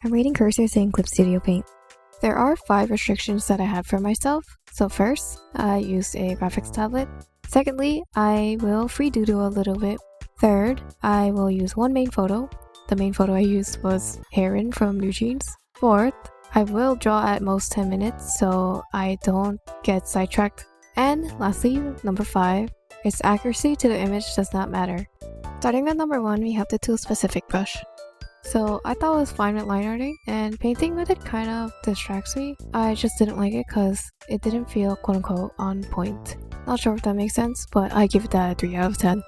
I'm rating cursors in Clip Studio Paint. There are 5 restrictions that I have for myself. So first, I used a graphics tablet. Secondly, I will free doodle a little bit. Third, I will use one main photo. The main photo I used was Heron from New Jeans. Fourth, I will draw at most 10 minutes so I don't get sidetracked. And lastly, number 5, its accuracy to the image does not matter. Starting at number 1, we have the tool specific brush. So I thought it was fine with line arting, and painting with it kind of distracts me. I just didn't like it because it didn't feel quote-unquote on point. Not sure if that makes sense, but I give that a 3 out of 10.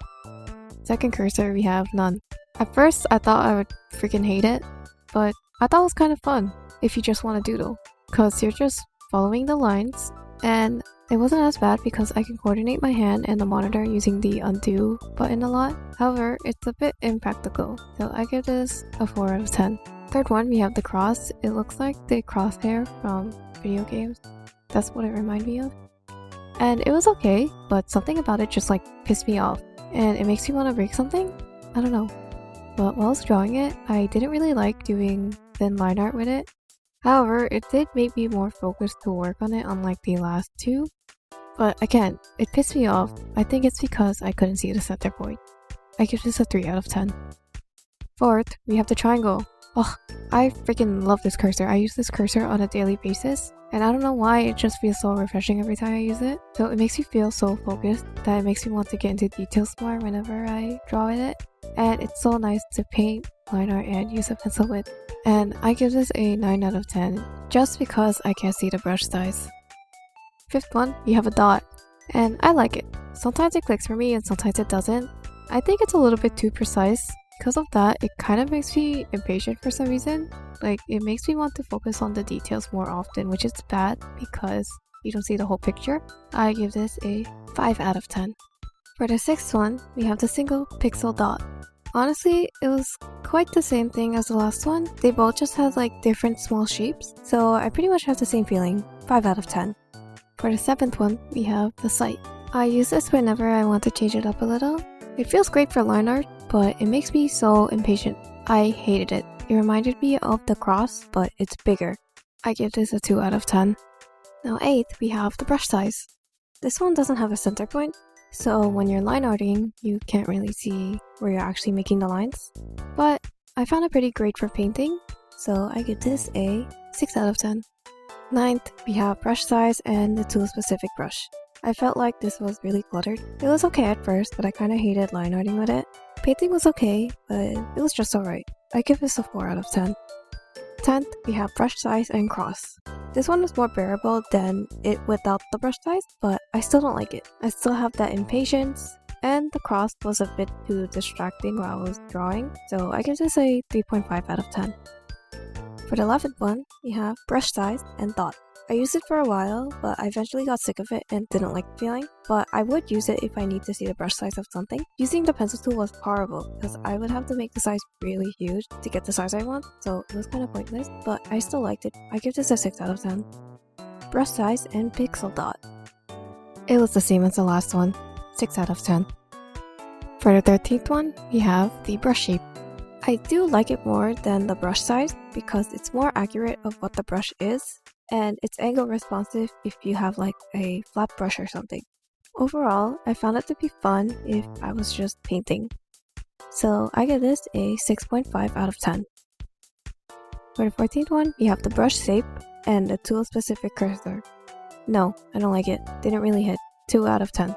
Second cursor, we have none. At first, I thought I would freaking hate it, but I thought it was kind of fun if you just want to doodle, because you're just following the lines, and it wasn't as bad because I can coordinate my hand and the monitor using the undo button a lot. However, it's a bit impractical, so I give this a 4 out of 10. Third one, we have the cross. It looks like the crosshair from video games. That's what it reminded me of. And it was okay, but something about it just like pissed me off, and it makes me want to break something? I don't know. But while I was drawing it, I didn't really like doing thin line art with it. However, it did make me more focused to work on it unlike the last 2. But again, it pissed me off. I think it's because I couldn't see the center point. I give this a 3 out of 10. Fourth, we have the triangle. Oh, I freaking love this cursor. I use this cursor on a daily basis, and I don't know why, it just feels so refreshing every time I use it. So it makes me feel so focused that it makes me want to get into details more whenever I draw with it. And it's so nice to paint, line art, and use a pencil with. And I give this a 9 out of 10 just because I can't see the brush size. Fifth one, we have a dot, and I like it. Sometimes it clicks for me and sometimes it doesn't. I think it's a little bit too precise. Because of that, it kind of makes me impatient for some reason. Like, it makes me want to focus on the details more often, which is bad because you don't see the whole picture. I give this a 5 out of 10. For the sixth one, we have the single pixel dot. Honestly, it was quite the same thing as the last one. They both just had like different small shapes, so I pretty much have the same feeling. 5 out of 10. For the seventh one, we have the sight. I use this whenever I want to change it up a little. It feels great for line art, but it makes me so impatient. I hated it. It reminded me of the cross, but it's bigger. I give this a 2 out of 10. Now eighth, we have the brush size. This one doesn't have a center point, so when you're line arting, you can't really see where you're actually making the lines. But I found it pretty great for painting, so I give this a 6 out of 10. Ninth, we have brush size and the tool specific brush. I felt like this was really cluttered. It was okay at first, but I kind of hated line arting with it. Painting was okay, but it was just alright. I give this a 4 out of 10. 10th, we have brush size and cross. This one was more bearable than it without the brush size, but I still don't like it. I still have that impatience, and the cross was a bit too distracting while I was drawing, so I give this a 3.5 out of 10. For the 11th one, we have brush size and dot. I used it for a while, but I eventually got sick of it and didn't like the feeling. But I would use it if I need to see the brush size of something. Using the pencil tool was horrible because I would have to make the size really huge to get the size I want, so it was kind of pointless, but I still liked it. I give this a 6 out of 10. Brush size and pixel dot. It was the same as the last one, 6 out of 10. For the 13th one, we have the brush shape. I do like it more than the brush size because it's more accurate of what the brush is, and it's angle responsive if you have like a flat brush or something. Overall, I found it to be fun if I was just painting. So I give this a 6.5 out of 10. For the 14th one, we have the brush shape and the tool specific cursor. No, I don't like it. Didn't really hit. 2 out of 10.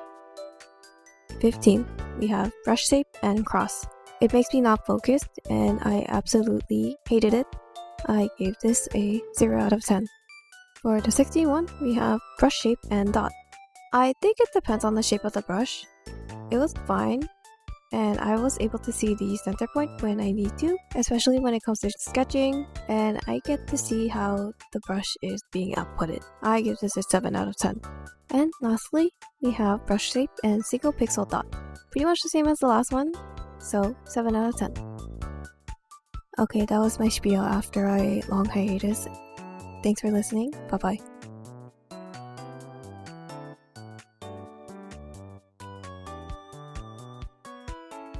15th, we have brush shape and cross. It makes me not focused and I absolutely hated it. I gave this a 0 out of 10. For the 16th one, we have brush shape and dot. I think it depends on the shape of the brush. It was fine, and I was able to see the center point when I need to, especially when it comes to sketching, and I get to see how the brush is being outputted. I give this a 7 out of 10. And lastly, we have brush shape and single pixel dot. Pretty much the same as the last one, so 7 out of 10. Okay, that was my spiel after a long hiatus. Thanks for listening. Bye-bye.